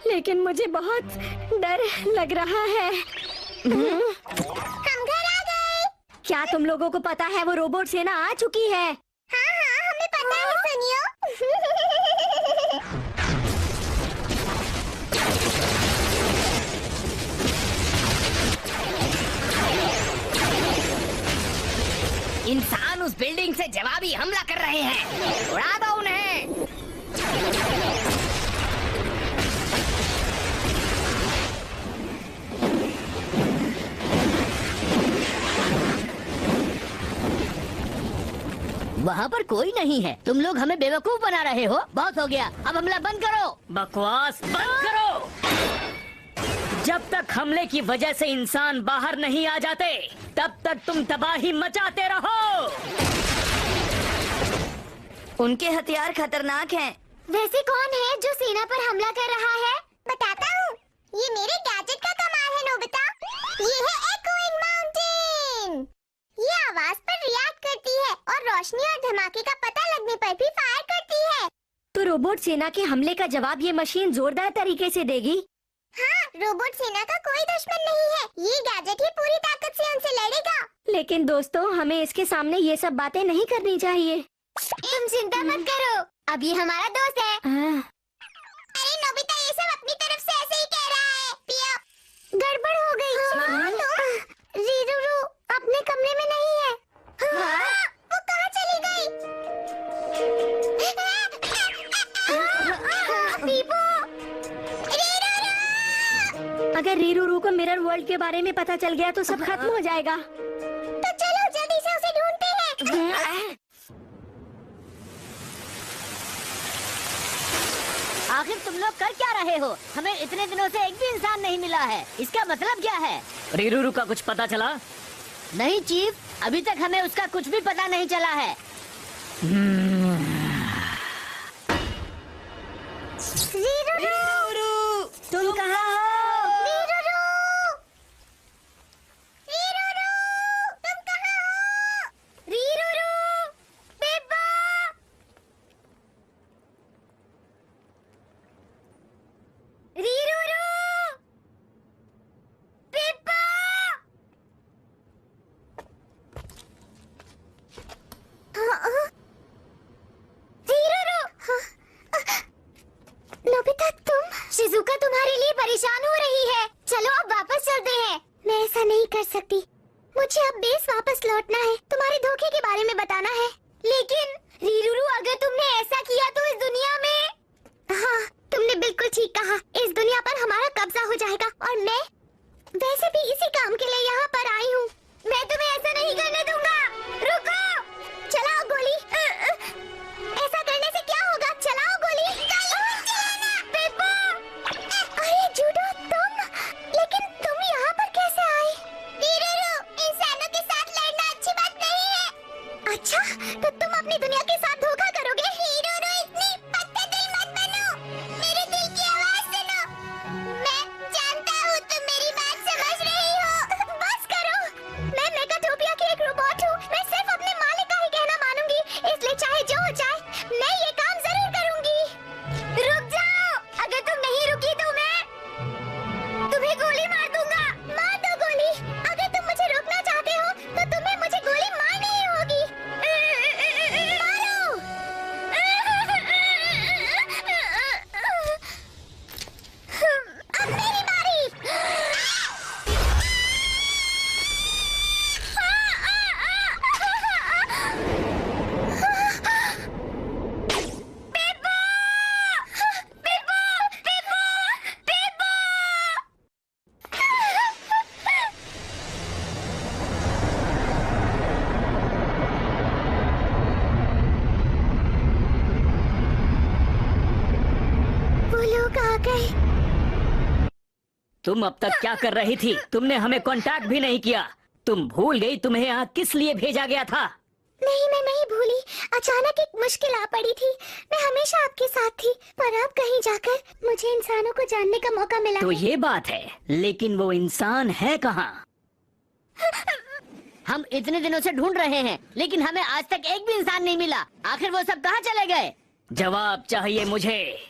लेकिन मुझे बहुत डर लग रहा है। हम घर आ गए। क्या तुम लोगों को पता है वो रोबोट सेना आ चुकी है? हाँ हाँ, हमें पता है सुनियो। इंसान उस बिल्डिंग से जवाबी हमला कर रहे हैं। उड़ा दो उन्हें। वहाँ पर कोई नहीं है। तुम लोग हमें बेवकूफ बना रहे हो। बहुत हो गया, अब हमला बंद करो। बकवास बंद करो। जब तक हमले की वजह से इंसान बाहर नहीं आ जाते तब तक तुम तबाही मचाते रहो। उनके हथियार खतरनाक हैं। वैसे कौन है जो सेना पर हमला कर रहा है? बताता हूँ। ये मेरे गैजेट का कमाल है नोबिता। ये है एकोइंग माउंटेन। ये आवाज पर रिएक्ट करती है और रोशनी और धमाके का पता लगने पर भी फायर करती है। तो रोबोट सेना के हमले का जवाब ये मशीन जोरदार तरीके से देगी। हाँ, रोबोट सेना का कोई दुश्मन नहीं है। ये गैजेट ही पूरी ताकत से उनसे लड़ेगा। लेकिन दोस्तों, हमें इसके सामने ये सब बातें नहीं करनी चाहिए। तुम चिंता मत करो, अब ये हमारा दोस्त है। अरे नोबिता, ये सब अपनी तरफ से ऐसे ही कह रहा है। पिया, गड़बड़ हो गई। रीरूरू अपने कमरे में नहीं है। वो कहाँ चली गई? पीपू, रीरूरू। अगर रीरूरू को मिरर वर्ल्ड के बारे में पता चल गया तो सब खत्म हो जाएगा। तो चलो जल्दी से उसे ढूंढते हैं। आखिर तुम लोग कर क्या रहे हो? हमें इतने दिनों से एक भी इंसान नहीं मिला है। इसका मतलब क्या है? रीरूरू का कुछ पता चला? नहीं चीफ, अभी तक हमें उसका कुछ भी पता नहीं चला है। रीरूरू, तुम कहाँ हो? रीरूरू, रीरूरू, तुम कहाँ हो? रीरूरू, पेप्पा, रीरूरू, पेप्पा। रीरूरू, नोबिता, तुम? शिजुका तुम्हारे लिए परेशान हो रही है। चलो अब वापस चलते हैं। मैं ऐसा नहीं कर सकती। मुझे अब बेस वापस लौटना है। तुम्हारे धोखे के बारे में बताना है। लेकिन रीरूरू, अगर तुमने ऐसा किया तो इस दुनिया में... हाँ, तुमने बिल्कुल ठीक कहा। इस दुनिया पर हमारा कब्जा हो जाएगा और मैं वैसे भी इसी काम के लिए यहाँ पर आई हूँ। मैं तुम्हें ऐसा नहीं करने दूंगा। रुको, चलाओ गोली। ऐसा करने से क्या होगा? चलाओ गोली। पेप्पा! अरे जूडो, तुम? लेकिन तुम यहाँ पर कैसे आई? रीरूरू, इंसानों के साथ लड़ना अच्छी बात नहीं है। अच्छा, तो तुम अपनी दुनिया के साथ धोखा करोगे? रीरूरू, इतनी पत्थर दिल मत बनो। मेरे दिल की आवाज सुनो। मैं जानता हूँ तुम मेरी बात समझ रही हो। बस करो। मैं मेगाटोपिया की एक रोबोट हूँ। मैं सिर्फ अपने मालिक का ही कहना मानूंगी। इसलिए चाहे जो हो जाए, मैं ये काम जरूर करूंगी। रुक जाओ। अगर तुम नहीं रुकी तो मैं तुम्हें गोली मार दूंगा। मार दो गोली। अगर तुम मुझे रोकना चाहते हो तो तुम्हें मुझे गोली मारनी ही होगी। मारो। अब मेरी बारी। पेप्पा! पेप्पा! पेप्पा! पेप्पा! वो लोग आ गए। तुम अब तक क्या कर रही थी? तुमने हमें कांटेक्ट भी नहीं किया। तुम भूल गई तुम्हें यहाँ किस लिए भेजा गया था? नहीं, मैं नहीं भूली। अचानक एक मुश्किल आ पड़ी थी। मैं हमेशा आपके साथ थी, पर अब कहीं जाकर मुझे इंसानों को जानने का मौका मिला तो है। ये बात है, लेकिन वो इंसान है कहाँ? हम इतने दिनों से ढूंढ रहे हैं, लेकिन हमें आज तक एक भी इंसान नहीं मिला। आखिर वो सब कहाँ चले गए? जवाब चाहिए मुझे।